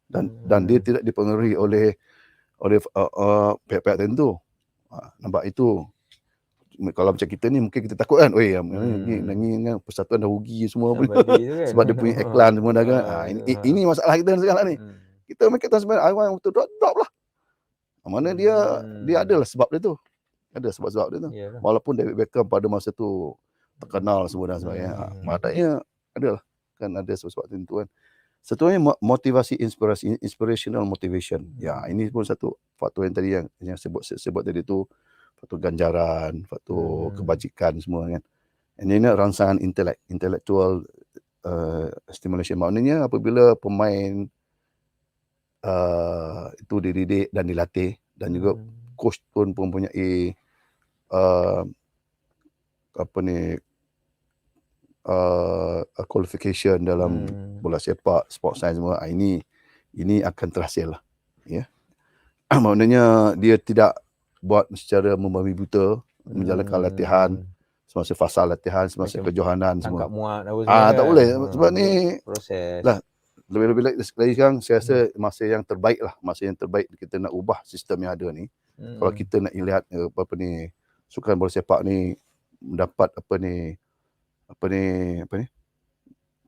Dan dia tidak dipengaruhi oleh pihak-pihak tertentu. Nampak itu. Kalau macam kita ni mungkin kita takut kan, ni persatuan dah rugi semua pun. Kan? Sebab dia punya iklan semua dah kan. Ini masalah kita sekarang ni. Kita make kita sebenarnya I want to drop lah. Mana dia adalah sebab dia tu. Ada sebab-sebab dia tu. Yalah. Walaupun David Beckham pada masa tu terkenal semua dan sebagainya. Maknanya adalah kan ada sebab-sebab tertentu kan. Satunya motivasi inspirational motivation. Ya, ini pun satu faktor yang tadi yang sebut tadi tu, faktor ganjaran, faktor kebajikan semua kan. Ini rangsangan intellectual stimulation. Maknanya apabila pemain itu dididik dan dilatih dan juga coach pun mempunyai qualification dalam bola sepak, sport science semua, ini akan terhasil lah. Ya. Maknanya dia tidak buat secara membabi buta, menjalankan latihan semasa fasa latihan, semasa kejohanan semua. Tangkap muat apa semua. Tak boleh. Sebab ni proses. Lah, lebih-lebih lagi sekarang saya rasa masa yang terbaik lah, masa yang terbaik kita nak ubah sistem yang ada ni. Kalau kita nak lihat sukan bola sepak ni mendapat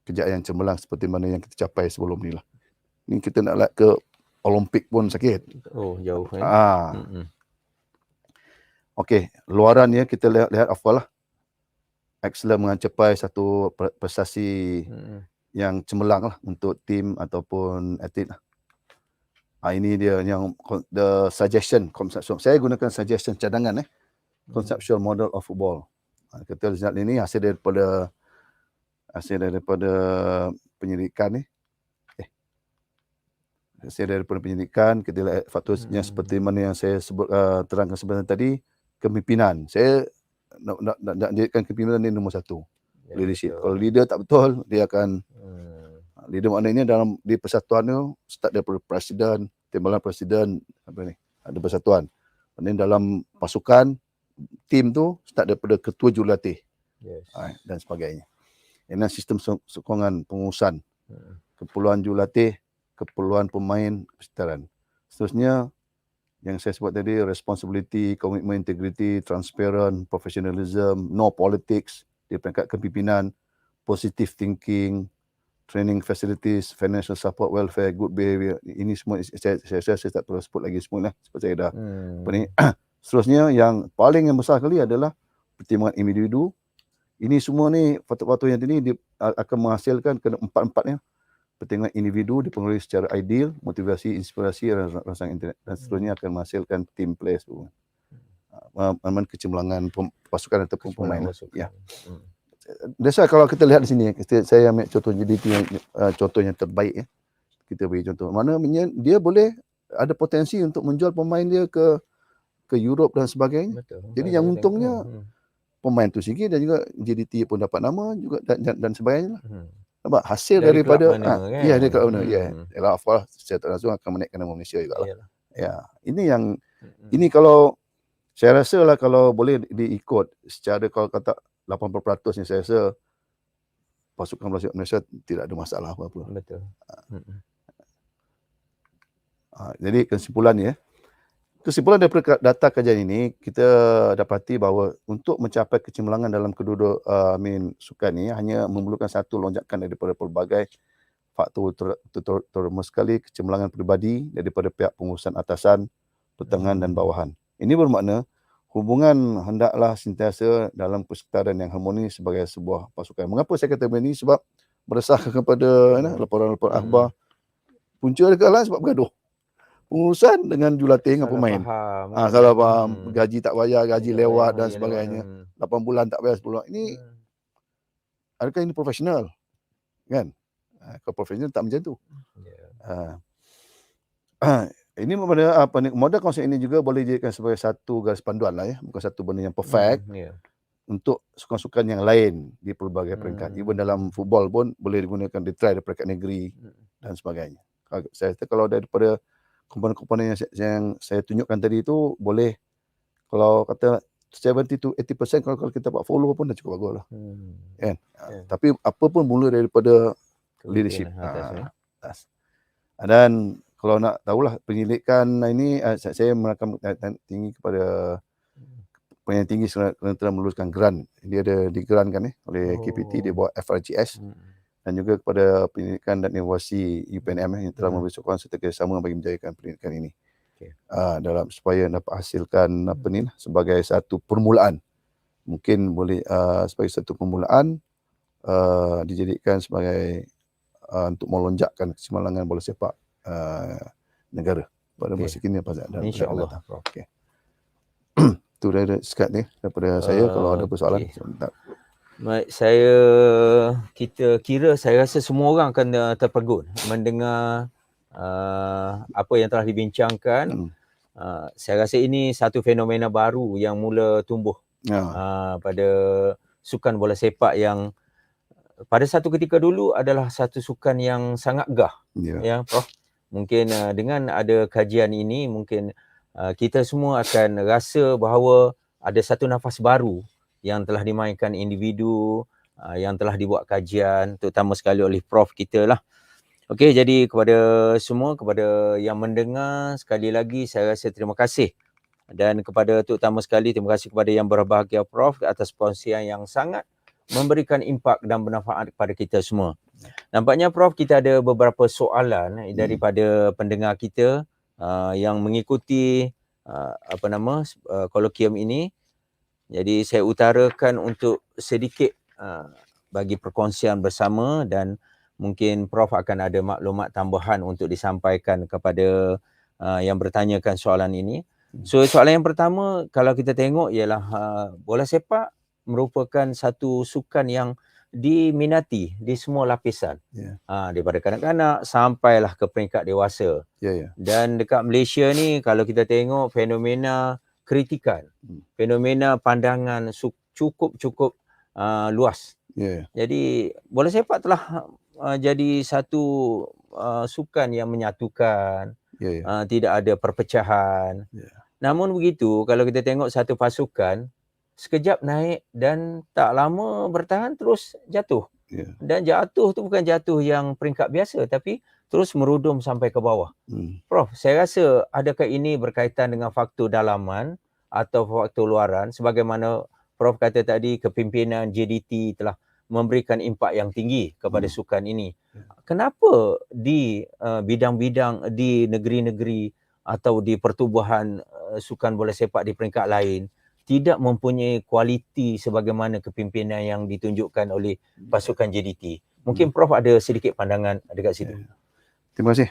kejayaan cemerlang seperti mana yang kita capai sebelum ni lah. Ni kita nak lihat ke Olimpik pun sakit. Oh, jauh kan. Okey, luarannya kita lihat Afal lah. Excellent mencapai satu prestasi yang cemerlang lah untuk tim ataupun atlet lah. Ini dia yang the suggestion, conceptual. Saya gunakan suggestion cadangan conceptual model of football. Kita lihat ini hasil daripada penyelidikan ni. Hasil daripada penyelidikan, kita lihat faktornya seperti mana yang saya sebut terangkan sebentar tadi, kepimpinan. Saya nak jadikan kepimpinan ni nombor satu. Leadership. Kalau leader tak betul, dia akan leader maknanya dalam di persatuan tu start daripada presiden, timbalan presiden ada persatuan. Maknanya dalam pasukan tim tu start daripada ketua jurulatih. Dan sebagainya. Ini sistem sokongan pengurusan. Keperluan jurulatih, keperluan pemain, persekitaran. Seterusnya yang saya sebut tadi, responsibility, commitment, integrity, transparent, professionalism, no politics, di peringkat kepimpinan, positive thinking, training facilities, financial support, welfare, good behavior. Ini semua saya tak perlu sebut lagi semua lah. Seperti saya dah. Seterusnya yang paling besar kali adalah pertimbangan individu. Ini semua ni faktor-faktor yang ini akan menghasilkan empat-empatnya. Pertimbangan individu dipengaruhi secara ideal, motivasi, inspirasi, rangsangan internet dan seterusnya akan menghasilkan team players. Kecemerlangan pasukan ataupun pemain. Ya. That's why kalau kita lihat di sini, saya ambil contoh JDT contoh yang terbaik kita beri contoh. Maknanya dia boleh ada potensi untuk menjual pemain dia ke Europe dan sebagainya. Jadi yang untungnya pemain tu sikit dan juga JDT pun dapat nama juga dan sebagainya lah. Nampak hasil dari daripada dia kat mana. Yalah Afal secara tak langsung akan menaikkan nama Malaysia juga lah. Ya, ini kalau saya rasa lah kalau boleh diikut secara kalau kata 80% yang saya rasa pasukan Malaysia tidak ada masalah apa-apa. Betul. Jadi kesimpulannya daripada data kajian ini, kita dapati bahawa untuk mencapai kecemerlangan dalam kedua sukan ini hanya memerlukan satu lonjakan daripada pelbagai faktor terutama sekali kecemerlangan peribadi daripada pihak pengurusan atasan, pertengahan dan bawahan. Ini bermakna hubungan hendaklah sentiasa dalam persekitaran yang harmoni sebagai sebuah pasukan. Mengapa saya kata begini? Sebab berdasarkan kepada laporan-laporan akhbar, punca dekat lah sebab bergaduh. pengurusan dengan jurulatih dengan Salah pemain. faham kan. Salah faham, gaji tak bayar, gaji Tak lewat bayar, dan gaji lewat. sebagainya. 8 bulan tak bayar 10 bulan. Ini adakah ini profesional? Kan? Kalau profesional tak macam tu. Ini model konsep ini juga boleh dijadikan sebagai satu garis panduan lah ya, bukan satu benda yang perfect untuk sukan-sukan yang lain di pelbagai peringkat. Even dalam football pun boleh digunakan di try di peringkat negeri dan sebagainya. Saya kata kalau daripada komponen-komponen yang saya tunjukkan tadi itu boleh, kalau kata 70 to 80% kalau kita buat follow pun dah cukup bagus lah. Kan? Tapi apa pun mula daripada leadership. Dan kalau nak tahulah penyelidikan ini, saya merakam tinggi kepada penyelidikan tinggi kerana telah meluluskan grant. Dia ada digrantkan oleh KPT, dia buat FRGS. Dan juga kepada penyelidikan dan inovasi UPNM yang telah memberi sokongan serta kerjasama bagi menjayakan penyelidikan ini. Dalam supaya dapat hasilkan sebagai satu permulaan. Mungkin boleh sebagai satu permulaan dijadikan sebagai untuk melonjakkan kesimalangan bola sepak negara pada masa kini dan InsyaAllah. Okay. Itu dah sekat ni daripada saya. Kalau ada persoalan Baik, saya rasa semua orang akan terpegun mendengar apa yang telah dibincangkan. Saya rasa ini satu fenomena baru yang mula tumbuh pada sukan bola sepak yang pada satu ketika dulu adalah satu sukan yang sangat gah. Ya, Prof. Mungkin dengan ada kajian ini, mungkin kita semua akan rasa bahawa ada satu nafas baru yang telah dimainkan individu, yang telah dibuat kajian, terutama sekali oleh Prof kita lah. Okey, jadi kepada semua, kepada yang mendengar, sekali lagi saya rasa terima kasih. Dan kepada terutama sekali terima kasih kepada yang berbahagia Prof atas perkongsian yang sangat memberikan impak dan bermanfaat kepada kita semua. Nampaknya Prof, kita ada beberapa soalan daripada pendengar kita yang mengikuti kolokium ini. Jadi saya utarakan untuk sedikit bagi perkongsian bersama dan mungkin Prof akan ada maklumat tambahan untuk disampaikan kepada yang bertanyakan soalan ini. So soalan yang pertama, kalau kita tengok ialah bola sepak merupakan satu sukan yang diminati di semua lapisan. Daripada kanak-kanak sampailah ke peringkat dewasa. Dan dekat Malaysia ni kalau kita tengok fenomena kritikan, fenomena pandangan cukup luas. Jadi bola sepak telah jadi satu sukan yang menyatukan, tidak ada perpecahan. Namun begitu, kalau kita tengok satu pasukan sekejap naik dan tak lama bertahan terus jatuh. Dan jatuh tu bukan jatuh yang peringkat biasa tapi terus merudum sampai ke bawah. Prof, saya rasa adakah ini berkaitan dengan faktor dalaman atau faktor luaran, sebagaimana Prof kata tadi kepimpinan JDT telah memberikan impak yang tinggi kepada sukan ini. Kenapa di bidang-bidang di negeri-negeri atau di pertubuhan sukan bola sepak di peringkat lain tidak mempunyai kualiti sebagaimana kepimpinan yang ditunjukkan oleh pasukan JDT? Mungkin Prof ada sedikit pandangan dekat situ. Terima kasih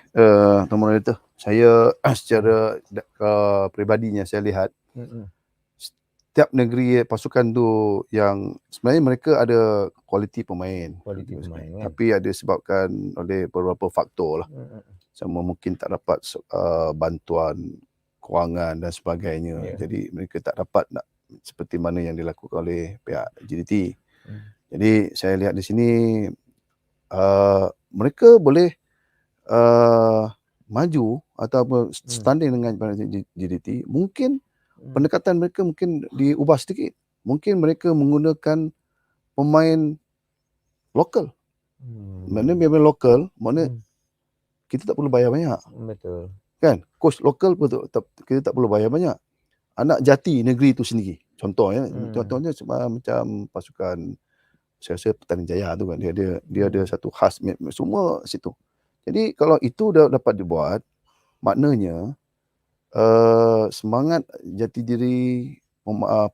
Tuan Moderator. Saya secara peribadinya saya lihat setiap negeri pasukan tu yang sebenarnya mereka ada kualiti pemain. Tapi ada disebabkan oleh beberapa faktor lah. Sama mungkin tak dapat bantuan kewangan dan sebagainya. Jadi mereka tak dapat nak seperti mana yang dilakukan oleh pihak JDT. Jadi saya lihat di sini mereka boleh maju atau standing dengan JDT. Mungkin pendekatan mereka mungkin diubah sedikit. Mungkin mereka menggunakan pemain lokal. Maknanya pemain lokal, maknanya kita tak perlu bayar banyak. Betul. Kan? Coach lokal pun kita tak perlu bayar banyak. Anak jati negeri itu sendiri. Contohnya, contohnya macam pasukan, saya rasa Petani Jaya tu kan, dia ada satu khas semua situ. Jadi kalau itu dah dapat dibuat, maknanya semangat jati diri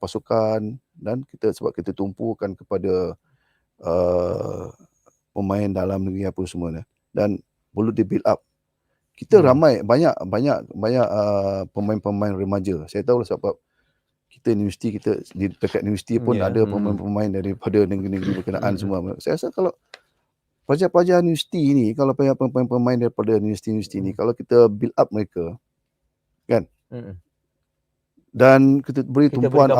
pasukan dan kita sebab kita tumpukan kepada pemain dalam negeri apa semua dan perlu di build up. Kita ramai banyak pemain-pemain remaja. Saya tahu sebab kita universiti, kita di dekat universiti pun ada pemain-pemain daripada negeri-negeri berkenaan semua. Saya rasa kalau pelajar-pelajar universiti ni, kalau pemain-pemain daripada universiti-universiti ni, kalau kita build up mereka, kan? Dan kita beri tumpuan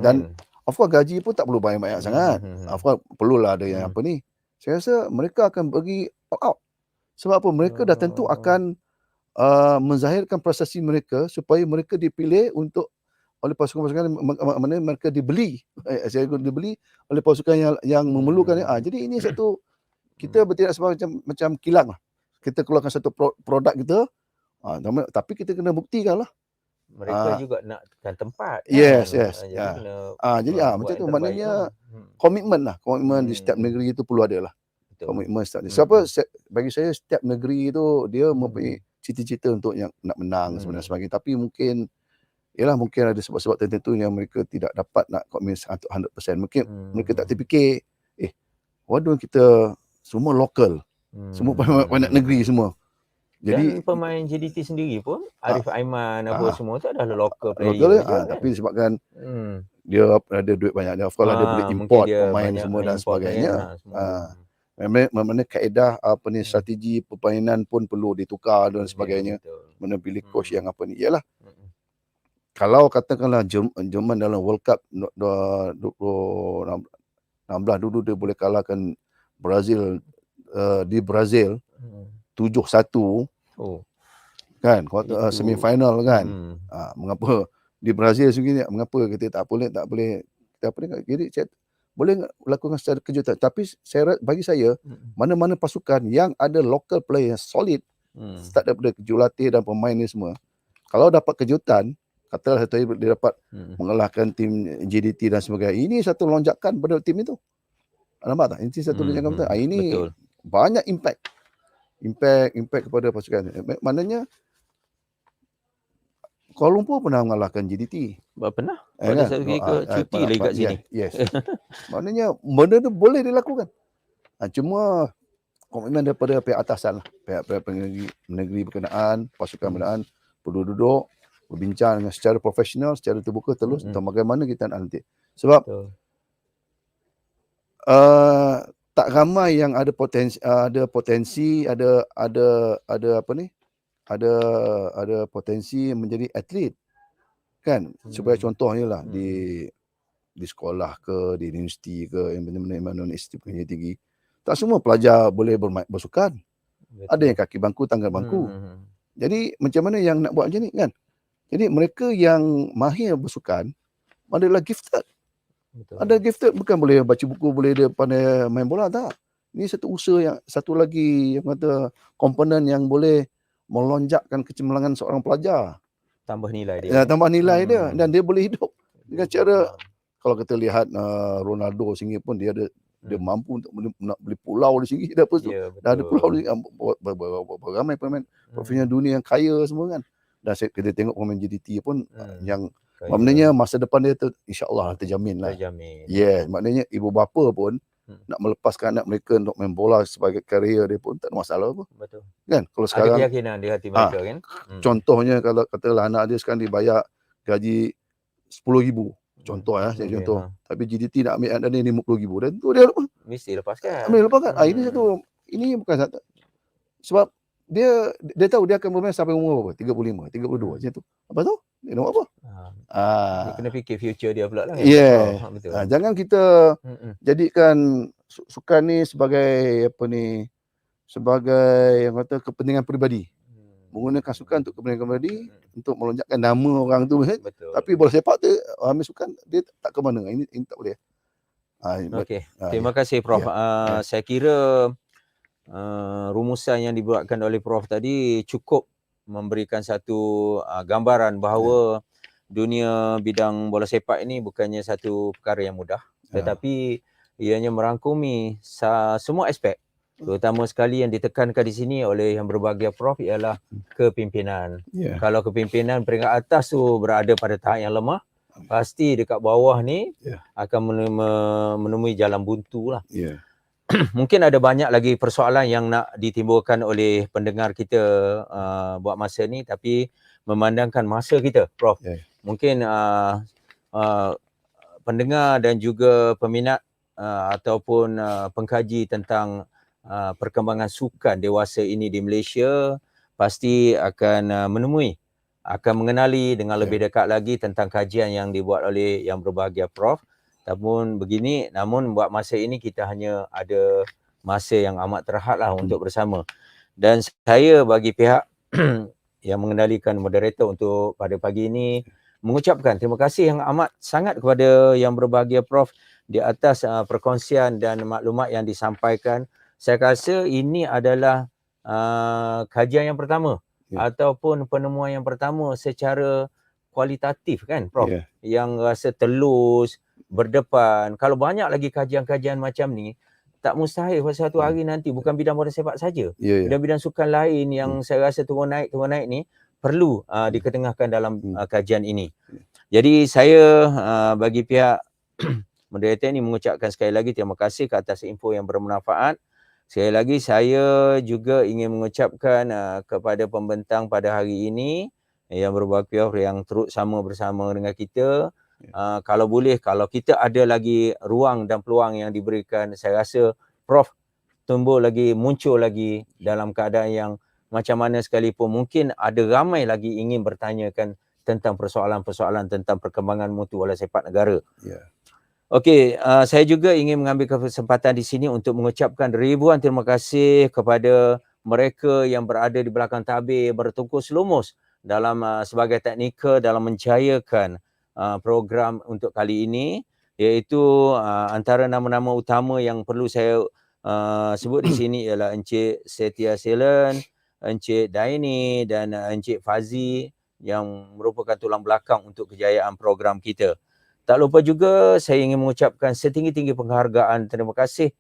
dan of course gaji pun tak perlu banyak-banyak sangat. Of course perlulah ada yang apa ni. Saya rasa mereka akan bagi all out. Sebab apa? Mereka dah tentu akan menzahirkan prestasi mereka supaya mereka dipilih untuk oleh pasukan-pasukan mana mereka dibeli. Saya dibeli oleh pasukan yang memerlukan. Jadi ini satu kita bertindak sebagai macam kilang lah. Kita keluarkan satu produk kita, tapi kita kena buktikan lah. Mereka juga nakkan tempat. Yes. Jadi macam tu maknanya komitmen lah. Komitmen di setiap negeri itu perlu ada lah. Komitmen setiap. Sebab bagi saya setiap negeri itu dia mempunyai cita-cita untuk yang nak menang sebenarnya. Tapi mungkin ada sebab-sebab tertentu yang mereka tidak dapat nak komitmen 100%. Mungkin mereka tak terfikir, why don't kita semua lokal. Semua banyak negeri semua. Jadi, dan pemain JDT sendiri pun Arif Aiman semua tu adalah local player tapi sebabkan dia ada duit banyak, dia of course dia boleh import pemain semua dan sebagainya. Mana kaedah strategi permainan pun perlu ditukar dan sebagainya. Mana pilih coach yang apa ni. Yalah. Kalau katakanlah Jerman dalam World Cup 2016 dulu dia boleh kalahkan Brazil di Brazil 7-1 kan semifinal kan. Mengapa di Brazil sendiri mengapa kita tak boleh kita jadi saya boleh lakukan secara kejutan, tapi bagi saya mana-mana pasukan yang ada local player yang solid start daripada jurulatih dan pemain ni semua, kalau dapat kejutan, katalah satu hari dia dapat mengalahkan tim JDT dan sebagainya, ini satu lonjakan pada tim itu. Nampak tak? Ini satu lonjakan betul. Ini betul. Banyak impact kepada pasukan. Maknanya Kuala Lumpur pernah mengalahkan JDT. Pernah? Pada satu ke cuti lagi kat sini. Yes. Maknanya benda tu boleh dilakukan. Cuma komitmen daripada pihak atasan lah. Pihak negeri berkenaan, pasukan berkenaan perlu duduk, berbincang dengan secara profesional, secara terbuka terus tentang bagaimana kita nak nanti. Sebab tak ramai yang ada potensi, ada potensi menjadi atlet kan. Supaya contohnya lah di sekolah ke, di universiti ke, yang benar-benar universiti punya tinggi, tak semua pelajar boleh bersukan. Ada yang kaki bangku, tangan bangku. Jadi macam mana yang nak buat macam ni kan. Jadi mereka yang mahir bersukan adalah gifted. Ada gifted, bukan boleh baca buku, boleh dia pandai main bola, tak. Ini satu usaha yang satu lagi yang kata komponen yang boleh melonjakkan kecemerlangan seorang pelajar. Tambah nilai dia. Tambah nilai dia dan dia boleh hidup dengan cara, kalau kita lihat Ronaldo sendiri pun dia ada dia mampu untuk nak beli pulau di sini, dah ada pulau di ramai pemain profesional dunia yang kaya semua kan. Dan kita tengok pemain JDT pun yang maknanya masa depan dia insya-Allah terjamin lah. Yes, maknanya ibu bapa pun nak melepaskan anak mereka untuk main bola sebagai karier dia pun tak ada masalah apa. Betul. Kan? Kalau sekarang ada keyakinan di hati mereka kan. Contohnya kalau katalah anak dia sekarang dibayar gaji 10,000. Contoh saya contoh. Tapi JDT nak ambil anak dia 50,000 dan tu dia mesti lepaskan. Ini bukan satu. Sebab dia tahu dia akan bermain sampai umur berapa? 35, 32 macam tu. Apa tu? Dia nak apa? Dia kena fikir future dia pula lah. Betul. Jangan kita jadikan sukan ni sebagai sebagai yang kata kepentingan peribadi. Menggunakan sukan untuk kepentingan peribadi, untuk melonjakkan nama orang tu. Betul. Tapi bola sepak tu ambil sukan dia tak ke mana. Ini tak boleh. Okey. Terima kasih Prof. Saya kira rumusan yang dibuatkan oleh Prof tadi cukup memberikan satu gambaran bahawa dunia bidang bola sepak ini bukannya satu perkara yang mudah, tetapi ianya merangkumi semua aspek. Terutama sekali yang ditekankan di sini oleh yang berbahagia Prof ialah kepimpinan. Kalau kepimpinan peringkat atas tu berada pada tahap yang lemah, pasti dekat bawah ni akan menemui jalan buntu lah. mungkin ada banyak lagi persoalan yang nak ditimbulkan oleh pendengar kita buat masa ni, tapi memandangkan masa kita, Prof. Ya. Mungkin pendengar dan juga peminat ataupun pengkaji tentang perkembangan sukan dewasa ini di Malaysia pasti akan akan mengenali dengan lebih dekat lagi tentang kajian yang dibuat oleh Yang Berbahagia Prof. Namun buat masa ini kita hanya ada masa yang amat terhad lah untuk bersama. Dan saya bagi pihak yang mengendalikan moderator untuk pada pagi ini mengucapkan terima kasih yang amat sangat kepada Yang Berbahagia Prof di atas perkongsian dan maklumat yang disampaikan. Saya rasa ini adalah kajian yang pertama ataupun penemuan yang pertama secara kualitatif kan Prof, yang rasa telus, berdepan. Kalau banyak lagi kajian-kajian macam ni, tak mustahil pada satu hari nanti bukan bidang bola sepak saja. Bidang-bidang sukan lain yang saya rasa turun naik ni perlu diketengahkan dalam kajian ini. Jadi saya bagi pihak moderator ini mengucapkan sekali lagi terima kasih ke atas info yang bermanfaat. Sekali lagi saya juga ingin mengucapkan kepada pembentang pada hari ini Yang Berbahagia yang turut sama bersama dengan kita. Kalau boleh, kalau kita ada lagi ruang dan peluang yang diberikan, saya rasa Prof muncul lagi dalam keadaan yang macam mana sekalipun, mungkin ada ramai lagi ingin bertanyakan tentang persoalan-persoalan tentang perkembangan mutu bola sepak negara. Okey, saya juga ingin mengambil kesempatan di sini untuk mengucapkan ribuan terima kasih kepada mereka yang berada di belakang tabir bertungkus lumus dalam sebagai teknikal dalam menjayakan program untuk kali ini, iaitu antara nama-nama utama yang perlu saya sebut di sini ialah Encik Setia Selen, Encik Daini dan Encik Fazi yang merupakan tulang belakang untuk kejayaan program kita. Tak lupa juga saya ingin mengucapkan setinggi-tinggi penghargaan terima kasih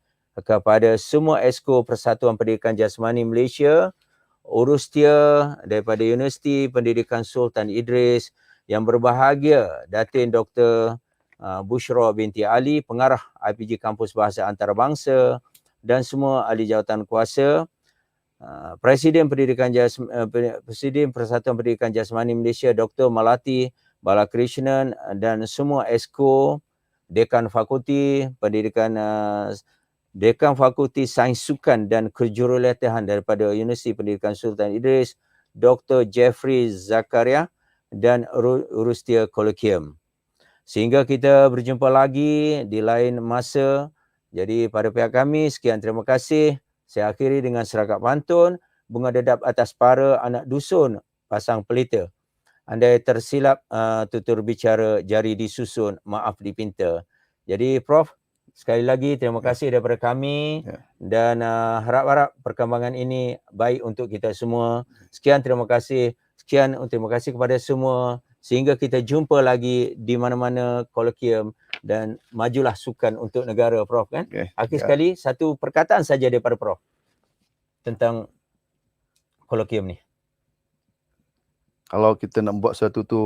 kepada semua Esko Persatuan Pendidikan Jasmani Malaysia, Urustia daripada Universiti Pendidikan Sultan Idris, Yang Berbahagia Datin Dr. Bushra binti Ali, Pengarah IPG Kampus Bahasa Antarabangsa dan semua ahli jawatan kuasa, Presiden Persatuan Pendidikan Jasmani Malaysia Dr. Malati Balakrishnan dan semua Esko, Dekan Fakulti Pendidikan Dekan Fakulti Sains Sukan dan Kejurulatihan daripada Universiti Pendidikan Sultan Idris, Dr. Jeffrey Zakaria dan Urustia Kolokium. Sehingga kita berjumpa lagi di lain masa. Jadi pada pihak kami, sekian terima kasih. Saya akhiri dengan serakat pantun, bunga dedap atas para anak dusun pasang pelita. Andai tersilap tutur bicara, jari disusun, maaf dipinta. Jadi Prof, sekali lagi terima kasih daripada kami dan harap-harap perkembangan ini baik untuk kita semua. Sekian terima kasih. Terima kasih kepada semua. Sehingga kita jumpa lagi di mana-mana kolokium dan majulah sukan untuk negara Prof kan. Akhir sekali satu perkataan saja daripada Prof tentang kolokium ni. Kalau kita nak buat sesuatu tu,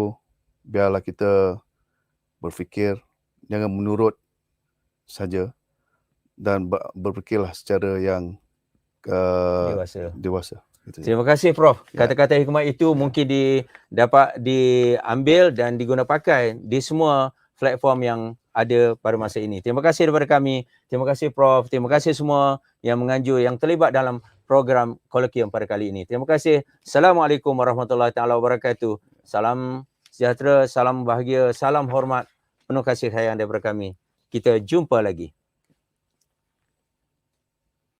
biarlah kita berfikir, jangan menurut saja dan berfikirlah secara yang dewasa. Terima kasih Prof. Kata-kata hikmat itu mungkin dapat diambil dan diguna pakai di semua platform yang ada pada masa ini. Terima kasih daripada kami. Terima kasih Prof. Terima kasih semua yang menganjur, yang terlibat dalam program kolokium pada kali ini. Terima kasih. Assalamualaikum warahmatullahi taala wabarakatuh. Salam sejahtera, salam bahagia, salam hormat, penuh kasih sayang daripada kami. Kita jumpa lagi.